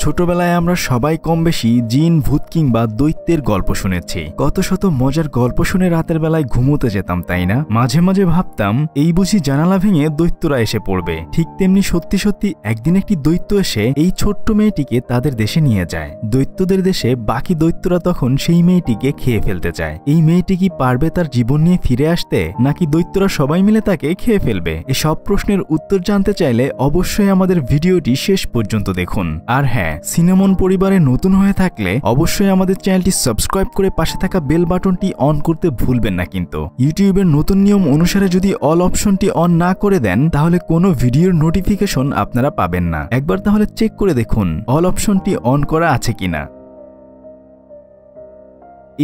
ছোটবেলায় আমরা সবাই কম বেশি জিন, ভূত কিংবা দৈত্যের গল্প শুনেছি। কত শত মজার গল্প শুনে রাতের বেলায় ঘুমোতে যেতাম, তাই না? মাঝে মাঝে ভাবতাম এই বুঝি জানালা ভেঙে দৈত্যরা এসে পড়বে। ঠিক তেমনি সত্যি সত্যি একদিন একটি দৈত্য এসে এই ছোট্ট মেয়েটিকে তাদের দেশে নিয়ে যায়। দৈত্যদের দেশে বাকি দৈত্যরা তখন সেই মেয়েটিকে খেয়ে ফেলতে চায়। এই মেয়েটি কি পারবে তার জীবন নিয়ে ফিরে আসতে, নাকি দৈত্যরা সবাই মিলে তাকে খেয়ে ফেলবে? এসব প্রশ্নের উত্তর জানতে চাইলে অবশ্যই আমাদের ভিডিওটি শেষ পর্যন্ত দেখুন। আর হ্যাঁ, সিনেমন পরিবারে নতুন হয়ে থাকলে অবশ্যই আমাদের চ্যানেলটি সাবস্ক্রাইব করে পাশে থাকা বেল বাটনটি অন করতে ভুলবেন না। কিন্তু ইউটিউবের নতুন নিয়ম অনুসারে যদি অল অপশনটি অন না করে দেন তাহলে কোনো ভিডিওর নোটিফিকেশন আপনারা পাবেন না। একবার তাহলে চেক করে দেখুন অল অপশনটি অন করা আছে কিনা।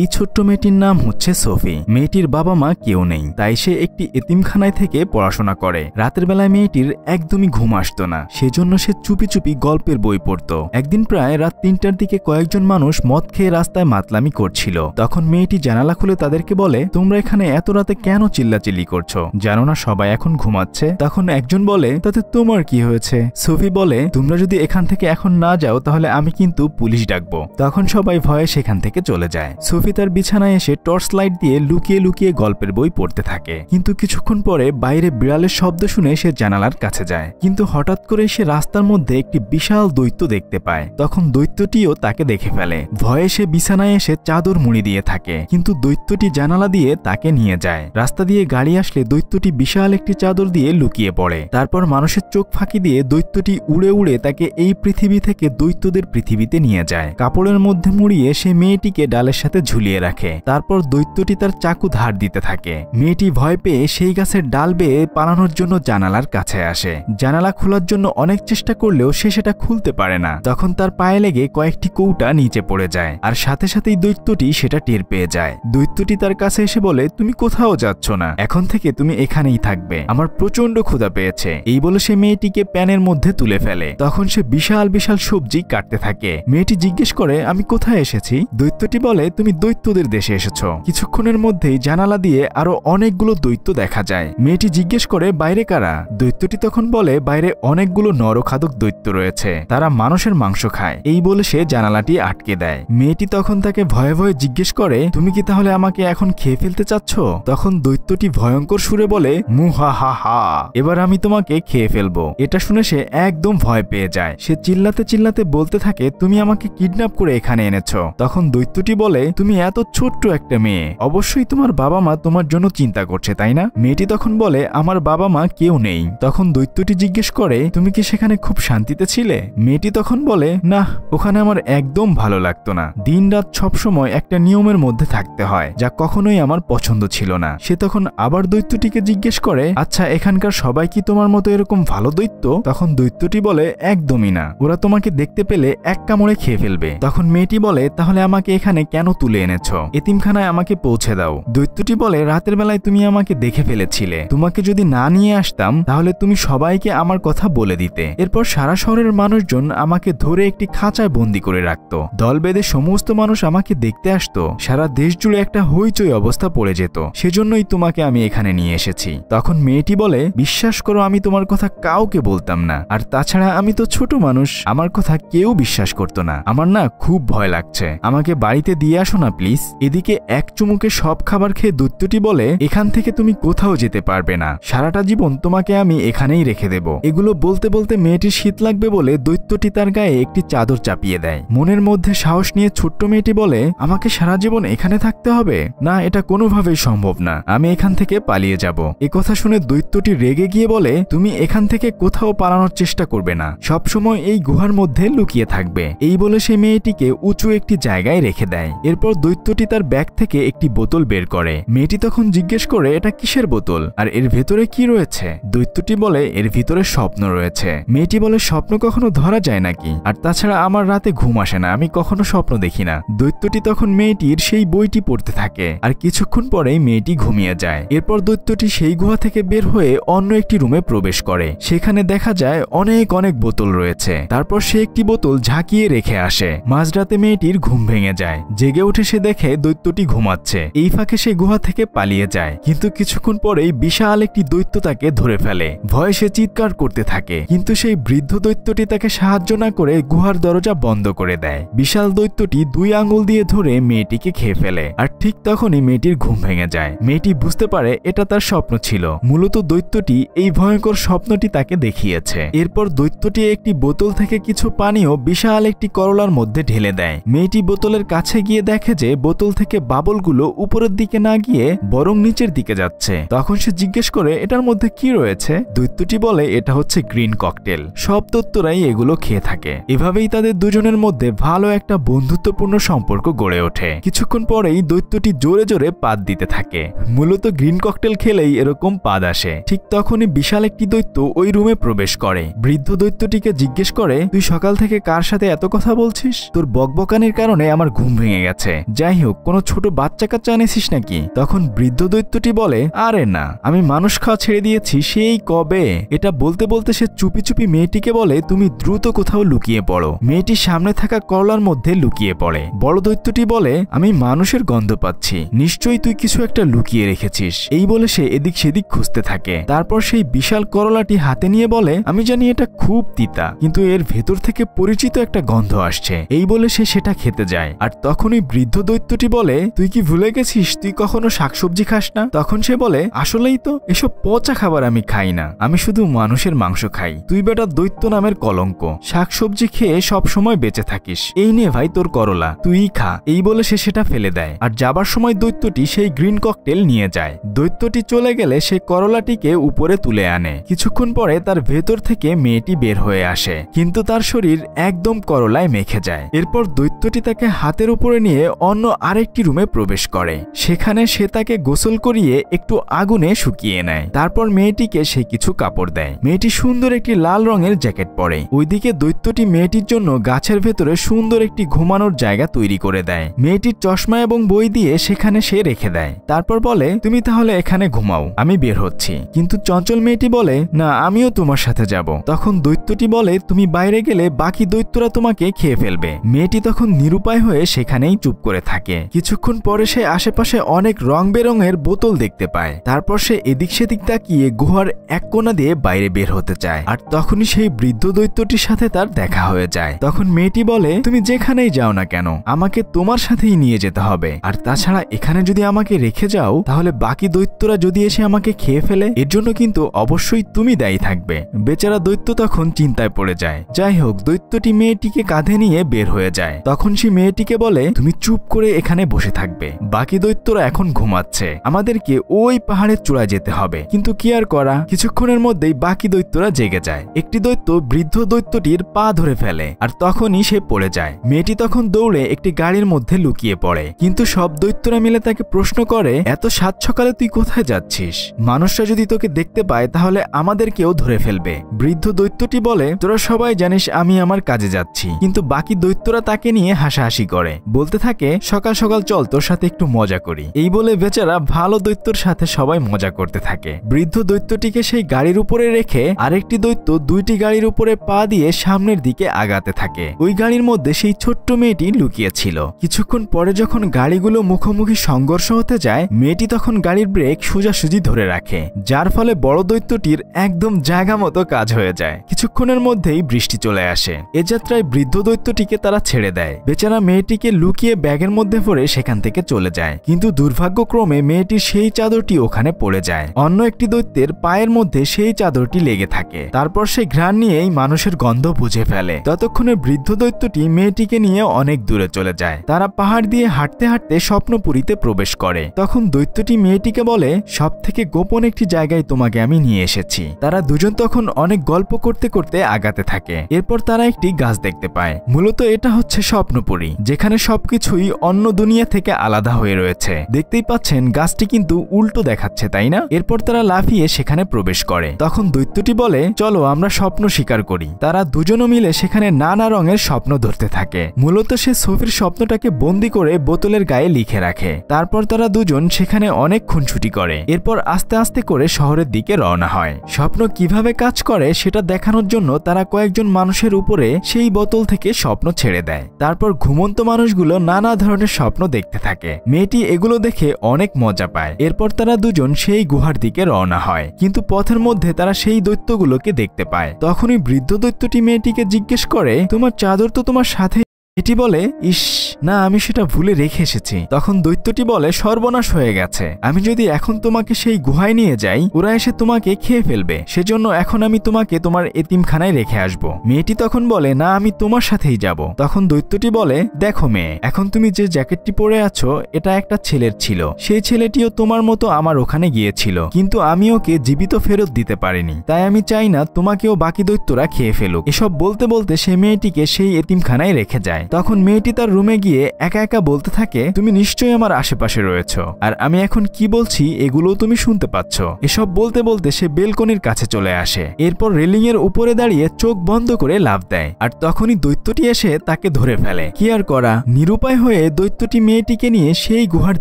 এই ছোট্ট মেয়েটির নাম হচ্ছে সোফি। মেয়েটির বাবা মা কেউ নেই, তাই সে একটি এতিমখানায় থেকে পড়াশোনা করে। রাতের বেলায় মেয়েটির একদমই ঘুম আসতো না, সেজন্য সে চুপি চুপি গল্পের বই পড়তো। একদিন প্রায় রাত ৩টার দিকে কয়েকজন মানুষ মদ খেয়ে রাস্তায় মাতলামি করছিল। তখন মেয়েটি জানালা খুলে তাদেরকে বলে, তোমরা এখানে এত রাতে কেন চিল্লাচিল্লি করছো? জানো না সবাই এখন ঘুমাচ্ছে? তখন একজন বলে, তাতে তোমার কি হয়েছে? সোফি বলে, তোমরা যদি এখান থেকে এখন না যাও তাহলে আমি কিন্তু পুলিশ ডাকবো। তখন সবাই ভয়ে সেখান থেকে চলে যায়। সোফি তার বিছানায় এসে টর্চ লাইট দিয়ে লুকিয়ে লুকিয়ে গল্পের বই পড়তে থাকে। কিন্তু কিছুক্ষণ পরে বাইরে বিড়ালের শব্দ শুনে সে জানালার কাছে যায়। কিন্তু হঠাৎ করে সে রাস্তার মধ্যে একটি বিশাল দৈত্য দেখতে পায়। তখন দৈত্যটিও তাকে দেখে ফেলে। ভয়ে সে বিছানায় এসে চাদর মুড়ি দিয়ে থাকে, কিন্তু দৈত্যটি জানালা দিয়ে তাকে নিয়ে যায়। রাস্তা দিয়ে গাড়ি আসলে দৈত্যটি বিশাল একটি চাদর দিয়ে লুকিয়ে পড়ে। তারপর মানুষের চোখ ফাঁকি দিয়ে দৈত্যটি উড়ে উড়ে তাকে এই পৃথিবী থেকে দৈত্যদের পৃথিবীতে নিয়ে যায়। কাপড়ের মধ্যে মুড়িয়ে সে মেয়েটিকে ডালের সাথে ঝুলিয়ে রাখে। তারপর দৈত্যটি তার চাকু ধার দিতে থাকে। মেয়েটি ভয় পেয়ে সেই গাছের ডাল বেয়ে পালানোর জন্য জানালার কাছে আসে। জানালা খোলার জন্য অনেক চেষ্টা করলেও সে সেটা খুলতে পারে না। তখন তার পায়ে লেগে কয়েকটি কৌটা নিচে পড়ে যায়, আর সাথে সাথেই দৈত্যটি সেটা টের পেয়ে যায়। দৈত্যটি তার কাছে এসে বলে, তুমি কোথাও যাচ্ছ না, এখন থেকে তুমি এখানেই থাকবে, আমার প্রচন্ড ক্ষুধা পেয়েছে। এই বলে সে মেয়েটিকে প্যানের মধ্যে তুলে ফেলে। তখন সে বিশাল বিশাল সবজি কাটতে থাকে। মেয়েটি জিজ্ঞেস করে, আমি কোথায় এসেছি? দৈত্যটি বলে, তুমি দৈত্যদের দেশে এসেছ। কিছুক্ষণের মধ্যেই জানালা দিয়ে আরো অনেকগুলো দৈত্য দেখা যায়। মেয়েটি জিজ্ঞেস করে, বাইরে কারা? দৈত্যটি তখন বলে, বাইরে অনেকগুলো নরখাদক দৈত্য রয়েছে, তারা মানুষের মাংস খায়। এই বলে সে জানালাটি আটকে দেয়। মেয়েটি তখন তাকে ভয়ে ভয়ে জিজ্ঞেস করে, তুমি কি তাহলে আমাকে এখন খেয়ে ফেলতে চাচ্ছ? তখন দৈত্যটি ভয়ঙ্কর সুরে বলে, মুহা হা হা, এবার আমি তোমাকে খেয়ে ফেলবো। এটা শুনে সে একদম ভয় পেয়ে যায়। সে চিল্লাতে চিল্লাতে বলতে থাকে, তুমি আমাকে কিডন্যাপ করে এখানে এনেছ। তখন দৈত্যটি বলে, তুমি এত ছোট্ট একটা মেয়ে, অবশ্যই তোমার বাবা মা তোমার জন্য চিন্তা করছে, তাই না? মেয়েটি তখন বলে, আমার বাবা মা কেউ নেই। তখন দৈত্যটি জিজ্ঞেস করে, তুমি কি সেখানে খুব শান্তিতে ছিলে? মেয়েটি তখন বলে, না, ওখানে আমার একদম ভালো লাগতো না। দিন রাত সবসময় একটা নিয়মের মধ্যে থাকতে হয়, যা কখনোই আমার পছন্দ ছিল না। সে তখন আবার দৈত্যটিকে জিজ্ঞেস করে, আচ্ছা এখানকার সবাই কি তোমার মতো এরকম ভালো দৈত্য? তখন দৈত্যটি বলে, একদমই না, ওরা তোমাকে দেখতে পেলে এক কামড়ে খেয়ে ফেলবে। তখন মেয়েটি বলে, তাহলে আমাকে এখানে কেন তুলে এনেছো? এতিমখানায় আমাকে পৌঁছে দাও। দৈত্যটি বলে, রাতের বেলায় তুমি আমাকে দেখে ফেলেছিলে, তোমাকে যদি না নিয়ে আসতাম তাহলে তুমি সবাইকে আমার কথা বলে দিতে। এরপর সারা শহরের মানুষজন আমাকে ধরে একটি খাঁচায় বন্দি করে রাখতো। দল বেঁধে সমস্ত মানুষ আমাকে দেখতে আসতো। সারা দেশ জুড়ে একটা হইচই অবস্থা পড়ে যেত। সেজন্যই তোমাকে আমি এখানে নিয়ে এসেছি। তখন মেয়েটি বলে, বিশ্বাস করো, আমি তোমার কথা কাউকে বলতাম না, আর তাছাড়া আমি তো ছোট মানুষ, আমার কথা কেউ বিশ্বাস করতো না। আমার না খুব ভয় লাগছে, আমাকে বাড়িতে দিয়ে আসো না প্লিজ। এদিকে এক চুমুকে সব খাবার খেয়ে দৈত্যটি বলে, এখান থেকে তুমি কোথাও যেতে পারবে না, সারাটা জীবন তোমাকে আমি এখানেই রেখে দেব। এগুলো বলতে বলতে মেয়েটির শীত লাগবে বলে দৈত্যটি তার গায়ে একটি চাদর চাপিয়ে দেয়। মনের মধ্যে সাহস নিয়ে ছোট্ট মেয়েটি বলে, আমাকে সারা জীবন এখানে থাকতে হবে? না, এটা কোনোভাবেই সম্ভব না, আমি এখান থেকে পালিয়ে যাব। এ কথা শুনে দৈত্যটি রেগে গিয়ে বলে, তুমি এখান থেকে কোথাও পালানোর চেষ্টা করবে না, সবসময় এই গুহার মধ্যে লুকিয়ে থাকবে। এই বলে সে মেয়েটিকে উঁচু একটি জায়গায় রেখে দেয়। এরপর দৈত্যটি তার ব্যাগ থেকে একটি বোতল বের করে। মেয়েটি তখন জিজ্ঞেস করে, এটা কিসের বোতল, আর এর ভেতরে কি রয়েছে? দৈত্যটি বলে, এর ভিতরে স্বপ্ন রয়েছে। মেয়েটি বলে, স্বপ্ন কখনো ধরা যায় নাকি? আর তাছাড়া আমার রাতে ঘুম আসে না, আমি কখনো স্বপ্ন দেখি না। দৈত্যটি তখন মেয়েটির সেই বইটি পড়তে থাকে, আর কিছুক্ষণ পরেই মেয়েটি ঘুমিয়ে যায়। এরপর দৈত্যটি সেই গুহা থেকে বের হয়ে অন্য একটি রুমে প্রবেশ করে। সেখানে দেখা যায় অনেক অনেক বোতল রয়েছে। তারপর সে একটি বোতল ঝাঁকিয়ে রেখে আসে। মাঝরাতে মেয়েটির ঘুম ভেঙে যায়। জেগে উঠে উঠে সে দেখে দৈত্যটি ঘুমাচ্ছে। এই ফাঁকে সে গুহা থেকে পালিয়ে যায়, কিন্তু কিছুক্ষণ পরেই বিশাল একটি দৈত্য তাকে ধরে ফেলে। ভয়ে সে চিৎকার করতে থাকে, কিন্তু সেই বৃদ্ধ দৈত্যটি তাকে সাহায্য না করে গুহার দরজা বন্ধ করে দেয়। বিশাল দৈত্যটি 2 আঙ্গুল দিয়ে ধরে মেয়েটিকে খেয়ে ফেলে, আর ঠিক তখনই মেয়েটির ঘুম ভেঙে যায়। মেয়েটি বুঝতে পারে এটা তার স্বপ্ন ছিল। মূলত দৈত্যটি এই ভয়ঙ্কর স্বপ্নটি তাকে দেখিয়েছে। এরপর দৈত্যটি একটি বোতল থেকে কিছু পানীয় বিশাল একটি করলার মধ্যে ঢেলে দেয়। মেয়েটি বোতলের কাছে গিয়ে দেখে যে বোতল থেকে বাবলগুলো উপরের দিকে না গিয়ে বরং নিচের দিকে যাচ্ছে। তখন সে জিজ্ঞেস করে এটার মধ্যে কি রয়েছে। দৈত্যটি বলে এটা হচ্ছে গ্রিন ককটেল, সব দৈত্যরাই এগুলো খেয়ে থাকে। এভাবেই তাদের দুজনের মধ্যে ভালো একটা বন্ধুত্বপূর্ণ সম্পর্ক গড়ে ওঠে। কিছুক্ষণ পরেই দৈত্যটি জোরে জোরে পাদ দিতে থাকে। মূলত গ্রিন ককটেল খেলেই এরকম পাদ আসে। ঠিক তখনই বিশাল একটি দৈত্য ওই রুমে প্রবেশ করে। বৃদ্ধ দৈত্যটিকে জিজ্ঞেস করে তুই সকাল থেকে কার সাথে এত কথা বলছিস? তোর বকবকানির কারণে আমার ঘুম ভেঙে গেছে। যাই হোক, কোনো ছোট বাচ্চা কাচ্চা এনেছিস নাকি? তখন বৃদ্ধ দৈত্যটি বলে আরে না, আমি মানুষ খাওয়া ছেড়ে দিয়েছি সেই কবে। এটা বলতে বলতে সে চুপি চুপি মেয়েটিকে বলে তুমি দ্রুত কোথাও লুকিয়ে পড়ো। মেয়েটি সামনে থাকা করলার মধ্যে লুকিয়ে পড়ে। বড় দৈত্যটি বলে আমি মানুষের গন্ধ পাচ্ছি, নিশ্চয়ই তুই কিছু একটা লুকিয়ে রেখেছিস। এই বলে সে এদিক সেদিক খুঁজতে থাকে। তারপর সেই বিশাল করলাটি হাতে নিয়ে বলে আমি জানি এটা খুব তিতা, কিন্তু এর ভেতর থেকে পরিচিত একটা গন্ধ আসছে। এই বলে সে সেটা খেতে যায়। আর তখনই বৃদ্ধ দৈত্যটি বলে তুই কি ভুলে গেছিস তুই কখনো শাকসবজি খাস না? তখন সে বলে আসলেই তো, এসব পচা খাবার আমি খাই না, আমি শুধু মানুষের মাংস খাই। তুই বেটা দৈত্য নামের কলঙ্ক, শাকসবজি খেয়ে সব সময় বেঁচে থাকিস। এই নে ভাই তোর করলা, তুই খা। এই বলে সে সেটা ফেলে দেয়। আর যাবার সময় দৈত্যটি সেই গ্রিন ককটেল নিয়ে যায়। দৈত্যটি চলে গেলে সে করলাটিকে উপরে তুলে আনে। কিছুক্ষণ পরে তার ভেতর থেকে মেয়েটি বের হয়ে আসে, কিন্তু তার শরীর একদম করলায় মেখে যায়। এরপর দৈত্যটি তাকে হাতের উপরে নিয়ে অন্য আরেকটি রুমে প্রবেশ করে। সেখানে সে তাকে গোসল করিয়ে একটু আগুনে শুকিয়ে নেয়। তারপর মেয়েটিকে সে কিছু কাপড় দেয়। মেয়েটি সুন্দর একটি লাল রঙের জ্যাকেট পরে। ওইদিকে দৈত্যটি মেয়েটির জন্য গাছের ভেতরে সুন্দর একটি ঘুমানোর জায়গা তৈরি করে দেয়। মেয়েটির চশমা এবং বই দিয়ে সেখানে সে রেখে দেয়। তারপর বলে তুমি তাহলে এখানে ঘুমাও, আমি বের হচ্ছি। কিন্তু চঞ্চল মেয়েটি বলে না, আমিও তোমার সাথে যাব। তখন দৈত্যটি বলে তুমি বাইরে গেলে বাকি দৈত্যরা তোমাকে খেয়ে ফেলবে। মেয়েটি তখন নিরুপায় হয়ে সেখানেই চুপ করে থাকে। কিছুক্ষণ পরে সে আশেপাশে অনেক রং বেরঙের বোতল দেখতে পায়। তারপর সে এদিক সেদিক তাকিয়ে গুহার এক কোণা দিয়ে বাইরে বের হতে চায়। আর তখনই সেই বৃদ্ধ দৈত্যটির সাথে তার দেখা হয়ে যায়। তখন মেয়েটি বলে তুমি যেখানেই যাও না কেন আমাকে তোমার সাথেই নিয়ে যেতে হবে। আর তাছাড়া এখানে যদি আমাকে রেখে যাও তাহলে বাকি দৈত্যরা যদি এসে আমাকে খেয়ে ফেলে এর জন্য কিন্তু অবশ্যই তুমি দায়ী থাকবে। বেচারা দৈত্য তখন চিন্তায় পড়ে যায়। যাই হোক, দৈত্যটি মেয়েটিকে কাঁধে নিয়ে বের হয়ে যায়। তখন সে মেয়েটিকে বলে তুমি চুপ করে এখানে বসে থাকবে, বাকি দৈত্যরা এখন ঘুমাচ্ছে, আমাদেরকে ওই পাহাড়ের চূড়ায় যেতে হবে। কিন্তু কি আর করা, কিছুক্ষণের মধ্যেই বাকি দৈত্যরা জেগে যায়। একটি দৈত্য বৃদ্ধ দৈত্যটির পা ধরে ফেলে আর তখনই সে পড়ে যায়। মেয়েটি তখন দৌড়ে একটি গাড়ির মধ্যে লুকিয়ে পড়ে। কিন্তু সব দৈত্যরা মিলে তাকে প্রশ্ন করে এত সাত সকালে তুই কোথায় যাচ্ছিস? মানুষরা যদি তোকে দেখতে পায় তাহলে আমাদেরকেও ধরে ফেলবে। বৃদ্ধ দৈত্যটি বলে তোরা সবাই জানিস আমি আমার কাজে যাচ্ছি। কিন্তু বাকি দৈত্যরা তাকে নিয়ে হাসাহাসি করে, বলতে থাকে সকাল সকাল চল তোর সাথে একটু মজা করি। এই বলে বেচারা ভালো দৈত্যর সাথে সবাই মজা করতে থাকে। বৃদ্ধ দৈত্যটিকে সেই গাড়ির উপরে রেখে আরেকটি দৈত্য দুইটি গাড়ির উপরে পা দিয়ে সামনের দিকে আগাতে থাকে। ওই গাড়ির মধ্যে সেই ছোট্ট মেয়েটি লুকিয়ে ছিল। কিছুক্ষণ পরে যখন গাড়িগুলো মুখোমুখি সংঘর্ষ হতে যায় মেয়েটি তখন গাড়ির ব্রেক সোজাসুজি ধরে রাখে, যার ফলে বড় দৈত্যটির একদম জায়গা মতো কাজ হয়ে যায়। কিছুক্ষণের মধ্যেই বৃষ্টি চলে আসে। এ যাত্রায় বৃদ্ধ দৈত্যটিকে তারা ছেড়ে দেয়। বেচারা মেয়েটিকে লুকিয়ে ব্যাগের মধ্যে ভরে সেখান থেকে চলে যায়। কিন্তু দুর্ভাগ্যক্রমে মেয়েটির সেই চাদরটি ওখানে পড়ে যায়। অন্য একটি দৈত্যের পায়ের মধ্যে সেই চাদরটি লেগে থাকে। তারপর সে ঘ্রাণ নিয়েই মানুষের গন্ধ বুঝে ফেলে। ততক্ষণে বৃদ্ধ দৈত্যটি মেয়েটিকে নিয়ে অনেক দূরে চলে যায়। তারা পাহাড় দিয়ে হাঁটতে হাঁটতে স্বপ্নপুরীতে প্রবেশ করে। তখন দৈত্যটি মেয়েটিকে বলে সব থেকে গোপন একটি জায়গায় তোমাকে আমি নিয়ে এসেছি। তারা দুজন তখন অনেক গল্প করতে করতে আগাতে থাকে। এরপর তারা একটি গাছ দেখতে পায়। মূলত এটা হচ্ছে স্বপ্নপুরী, যেখানে সবকিছুই অন্য দুনিয়া থেকে আলাদা হয়ে রয়েছে। দেখতেই পাচ্ছেন গাছটি কিন্তু উল্টো দেখাচ্ছে, তাই না? এরপর তারা লাফিয়ে সেখানে প্রবেশ করে। তখন দৈত্যটি বলে চলো আমরা স্বপ্ন শিকার করি। তারা দুজনও মিলে সেখানে নানা রঙের স্বপ্ন ধরতে থাকে। মূলত সে সোফির স্বপ্নটাকে বন্দি করে বোতলের গায়ে লিখে রাখে। তারপর তারা দুজন সেখানে অনেক খুনসুটি করে। এরপর আস্তে আস্তে করে শহরের দিকে রওনা হয়। স্বপ্ন কিভাবে কাজ করে সেটা দেখানোর জন্য তারা কয়েকজন মানুষের উপরে সেই বোতল থেকে স্বপ্ন ছেড়ে দেয়। তারপর ঘুমন্ত মানুষগুলো নানা নানা ধরনের স্বপ্ন দেখতে থাকে। মেয়েটি এগুলো দেখে অনেক মজা পায়। এরপর তারা দুজন সেই গুহার দিকে রওনা হয়, কিন্তু পথের মধ্যে তারা সেই দৈত্যগুলোকে দেখতে পায়। তখনই বৃদ্ধ দৈত্যটি মেয়েটিকে জিজ্ঞেস করে, তোমার চাদর তো তোমার সাথে। এটি বলে, ইস না, আমি সেটা ভুলে রেখে এসেছি। তখন দৈত্যটি বলে, সর্বনাশ হয়ে গেছে, আমি যদি এখন তোমাকে সেই গুহায় নিয়ে যাই ওরা এসে তোমাকে খেয়ে ফেলবে, সেজন্য এখন আমি তোমাকে তোমার এতিমখানায় রেখে আসব। মেয়েটি তখন বলে, না, আমি তোমার সাথেই যাব। তখন দৈত্যটি বলে, দেখো মেয়ে, এখন তুমি যে জ্যাকেটটি পরে আছো এটা একটা ছেলের ছিল, সেই ছেলেটিও তোমার মতো আমার ওখানে গিয়েছিল, কিন্তু আমি ওকে জীবিত ফেরত দিতে পারিনি, তাই আমি চাই না তোমাকেও বাকি দৈত্যরা খেয়ে ফেলুক। এসব বলতে বলতে সে মেয়েটিকে সেই এতিমখানায় রেখে যায়। তখন মেয়েটি তার রুমে গিয়ে একা একা বলতে থাকে, তুমি নিশ্চয়ই আমার আশেপাশে রয়েছো, আর আমি এখন কি বলছি এগুলো তুমি শুনতে পাচ্ছ। এসব বলতে বলতে সে বেলকনির কাছে চলে আসে। এরপর রেলিং এর উপরে দাঁড়িয়ে চোখ বন্ধ করে লাফ দেয়, আর তখনই দৈত্যটি এসে তাকে ধরে ফেলে। কি আর করা, নিরুপায় হয়ে দৈত্যটি মেয়েটিকে নিয়ে সেই গুহার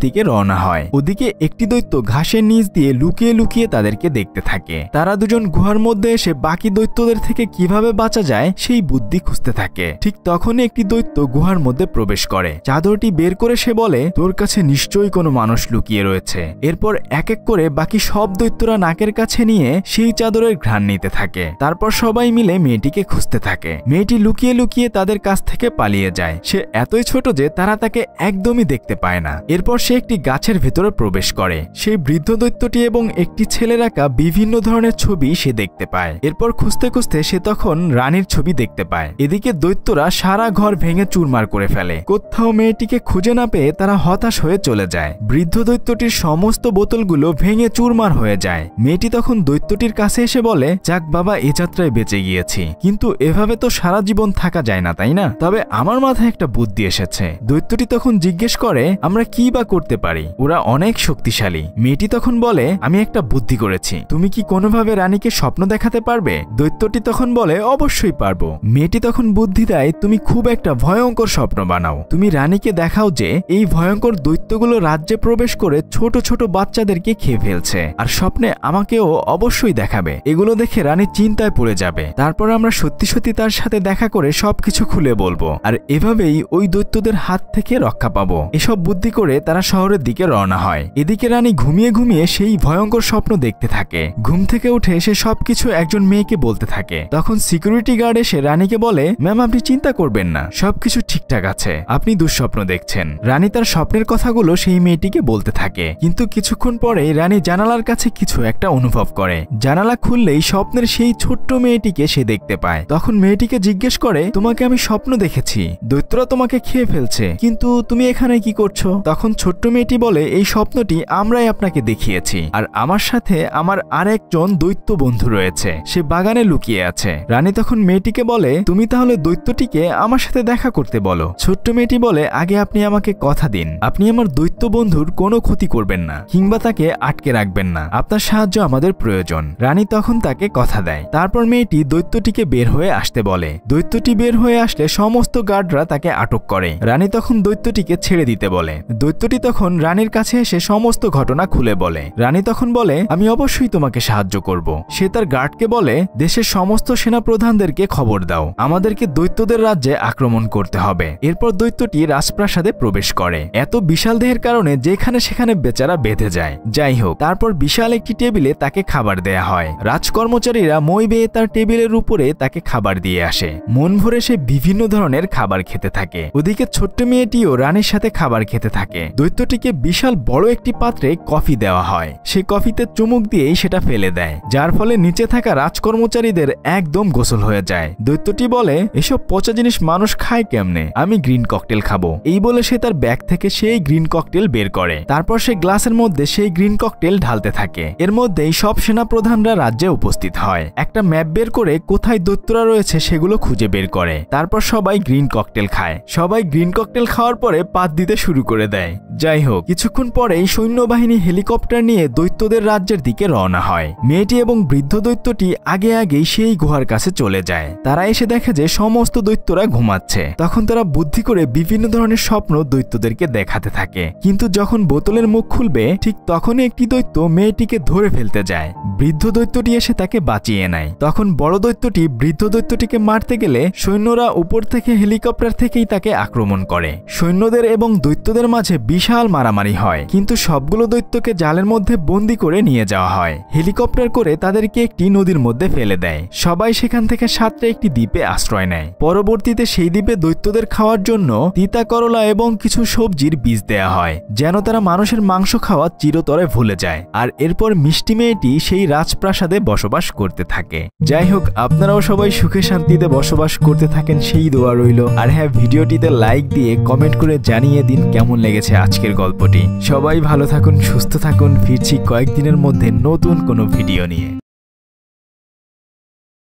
দিকে রওনা হয়। ওদিকে একটি দৈত্য ঘাসের নিচ দিয়ে লুকিয়ে লুকিয়ে তাদেরকে দেখতে থাকে। তারা দুজন গুহার মধ্যে এসে বাকি দৈত্যদের থেকে কিভাবে বাঁচা যায় সেই বুদ্ধি খুঁজতে থাকে। ঠিক তখনই একটি দৈত্য গুহার মধ্যে প্রবেশ করে। চাদরটি বের করে সে বলে, তোর কাছে নিশ্চয়ই কোনো মানুষ লুকিয়ে রয়েছে। এরপর এক এক করে বাকি সব দৈত্যরা নাকের কাছে নিয়ে সেই চাদরের ঘ্রাণ নিতে থাকে। তারপর সবাই মিলে মেয়েটিকে খুঁজতে থাকে। মেয়েটি লুকিয়ে লুকিয়ে তাদের কাছ থেকে পালিয়ে যায়। সে এতই ছোট যে তারা তাকে একদমই দেখতে পায় না। এরপর সে একটি গাছের ভেতরে প্রবেশ করে। সেই বৃদ্ধ দৈত্যটি এবং একটি ছেলের আঁকা বিভিন্ন ধরনের ছবি সে দেখতে পায়। এরপর খুঁজতে খুঁজতে সে তখন রানীর ছবি দেখতে পায়। এদিকে দৈত্যরা সারা ঘর ভেঙে চুরমার করে ফেলে। কোথাও মেয়েটিকে খুঁজে না পেয়ে তারা হতাশ হয়ে চলে যায়। বৃদ্ধ দৈত্যটির সমস্ত বোতলগুলো ভেঙে চুরমার হয়ে যায়। মেয়েটি তখন দৈত্যটির কাছে এসে বলে, যাক বাবা, এ যাত্রায় বেঁচে গিয়েছি, কিন্তু এভাবে তো সারা জীবন থাকা যায় না, তাই না? তবে আমার মাথায় একটা বুদ্ধি এসেছে। দৈত্যটি তখন জিজ্ঞেস করে, আমরা কি বা করতে পারি? ওরা অনেক শক্তিশালী। মেয়েটি তখন বলে, আমি একটা বুদ্ধি করেছি, তুমি কি কোনোভাবে রানীকে স্বপ্ন দেখাতে পারবে? দৈত্যটি তখন বলে, অবশ্যই পারবো। মেয়েটি তখন বুদ্ধি দেয়, তুমি খুব একটা ভয়ঙ্কর স্বপ্ন বানাও। তুমি রানীকে দেখাও যে এই ভয়ঙ্কর দৈত্যগুলো রাজ্যে প্রবেশ করে ছোট ছোট বাচ্চাদেরকে খেয়ে ফেলছে, আর স্বপ্নে আমাকেও অবশ্যই দেখাবে। এগুলো দেখে রানী চিন্তায় পড়ে যাবে। তারপর আমরা সত্যি সত্যি তার সাথে দেখা করে সবকিছু খুলে বলবো, আর এভাবেই ওই দৈত্যদের হাত থেকে রক্ষা পাবো। এসব বুদ্ধি করে তারা শহরের দিকে রওনা হয়। এদিকে রানী ঘুমিয়ে ঘুমিয়ে সেই ভয়ঙ্কর স্বপ্ন দেখতে থাকে। ঘুম থেকে উঠে সে সবকিছু একজন মেয়েকে বলতে থাকে। তখন সিকিউরিটি গার্ড এসে রানীকে বলে, ম্যাম, আপনি চিন্তা করবেন না, সবকিছু ঠিকঠাক আছে, আপনি দুঃস্বপ্ন দেখছেন। রানী তার স্বপ্নের কথাগুলো সেই মেয়েটিকে বলতে থাকে। কিন্তু কিছুক্ষণ পরে রানী জানালার কাছে কিছু একটা অনুভব করে। জানালা খুললেই স্বপ্নের সেই ছোট্ট মেয়েটিকে সে দেখতে পায়। তখন মেয়েটিকে জিজ্ঞেস করে, তোমাকে আমি স্বপ্ন দেখেছি, দৈত্যরা তোমাকে খেয়ে ফেলছে, কিন্তু তুমি এখানে কি করছো? তখন ছোট্ট মেয়েটি বলে, এই স্বপ্নটি আমরাই আপনাকে দেখিয়েছি, আর আমার সাথে আমার আরেকজন দৈত্য বন্ধু রয়েছে, সে বাগানে লুকিয়ে আছে। রানী তখন মেয়েটিকে বলে, তুমি তাহলে দৈত্যটিকে আমার সাথে দেখা করতে বলো। ছোট্ট মেয়েটি বলে, আগে আপনি আমাকে কথা দিন, আপনি আমার দৈত্য বন্ধুর কোনো ক্ষতি করবেন না, কিংবা তাকে আটকে রাখবেন না, আপনার সাহায্য আমাদের প্রয়োজন। রানী তখন তাকে কথা দেয়। তারপর মেয়েটি দৈত্যটিকে বের হয়ে আসতে বলে। দৈত্যটি বের হয়ে আসলে সমস্ত গার্ডরা তাকে আটক করে। রানী তখন দৈত্যটিকে ছেড়ে দিতে বলে। দৈত্যটি তখন রানীর কাছে এসে সমস্ত ঘটনা খুলে বলে। রানী তখন বলে, আমি অবশ্যই তোমাকে সাহায্য করব। সে তার গার্ডকে বলে, দেশের সমস্ত সেনা প্রধানদেরকে খবর দাও, আমাদেরকে দৈত্যদের রাজ্যে আক্রমণ করতে হবে। এরপর দৈত্যটি রাজপ্রাসাদে প্রবেশ করে। এত বিশাল দেহের কারণে যেখানে সেখানে বেচারা বেঁধে যায়। যাই হোক, তারপর বিশাল একটি টেবিলে তাকে খাবার দেয়া হয়। রাজকর্মচারীরা মই বেয়ে তার টেবিলের উপরে তাকে খাবার দিয়ে আসে। মন ভরে সে বিভিন্ন ধরনের খাবার খেতে থাকে। ওদিকে ছোট্ট মেয়েটিও রানীর সাথে খাবার খেতে থাকে। দৈত্যটিকে বিশাল বড় একটি পাত্রে কফি দেওয়া হয়। সে কফিতে চুমুক দিয়েই সেটা ফেলে দেয়, যার ফলে নিচে থাকা রাজকর্মচারীদের একদম গোসল হয়ে যায়। দৈত্যটি বলে, এসব পচা জিনিস মানুষ খায় কেমনে, আমি গ্রিন ককটেল খাবো। এই বলে সে তার ব্যাগ থেকে সেই গ্রিন ককটেল বের করে। তারপর সে গ্লাসের মধ্যে সেই গ্রিন ককটেল ঢালতে থাকে। এর মধ্যেই সব সেনা প্রধানরা রাজ্যে উপস্থিত হয়। একটা ম্যাপ বের করে কোথায় দৈত্যরা রয়েছে সেগুলো খুঁজে বের করে। তারপর সবাই গ্রিন ককটেল খায়। সবাই গ্রিন ককটেল খাওয়ার পরে পাত দিতে শুরু করে দেয়। যাই হোক, কিছুক্ষণ পরেই সৈন্যবাহিনী হেলিকপ্টার নিয়ে দৈত্যদের রাজ্যের দিকে রওনা হয়। মেয়েটি এবং বৃদ্ধ দৈত্যটি আগে আগেই সেই গুহার কাছে চলে যায়। তারা এসে দেখে যে সমস্ত দৈত্যরা ঘুমাচ্ছে, তখন তারা বুদ্ধি করে বিভিন্ন ধরনের স্বপ্ন দৈত্যদেরকে দেখাতে থাকে। কিন্তু যখন বোতলের মুখ খুলবে ঠিক তখনই একটি দৈত্য মেয়েটিকে ধরে ফেলতে যায়। বৃদ্ধ দৈত্যটি এসে তাকে বাঁচিয়ে নেয়। তখন বড় দৈত্যটি বৃদ্ধ দৈত্যটিকে মারতে গেলে সৈন্যরা উপর থেকে হেলিকপ্টার থেকেই তাকে আক্রমণ করে। সৈন্যদের এবং দৈত্যদের মাঝে বিশাল মারামারি হয়, কিন্তু সবগুলো দৈত্যকে জালের মধ্যে বন্দি করে নিয়ে যাওয়া হয়। হেলিকপ্টার করে তাদেরকে একটি নদীর মধ্যে ফেলে দেয়। সবাই সেখান থেকে সাঁতরে একটি দ্বীপে আশ্রয় নেয়। পরবর্তীতে সেই দ্বীপে দৈত্যদের খাওয়ার জন্য তিতা করলা এবং কিছু সবজির বীজ দেয়া হয়, যেন তারা মানুষের মাংস খাওয়া চিরতরে ভুলে যায়। আর এরপর মিষ্টি মেয়েটি সেই রাজপ্রাসাদে বসবাস করতে থাকে। যাই হোক, আপনারাও সবাই সুখে শান্তিতে বসবাস করতে থাকেন সেই দোয়া রইল। আর হ্যাঁ, ভিডিওটিতে লাইক দিয়ে কমেন্ট করে জানিয়ে দিন কেমন লেগেছে আজকের গল্পটি। সবাই ভালো থাকুন, সুস্থ থাকুন। ফিরছি কয়েকদিনের মধ্যে নতুন কোনো ভিডিও নিয়ে।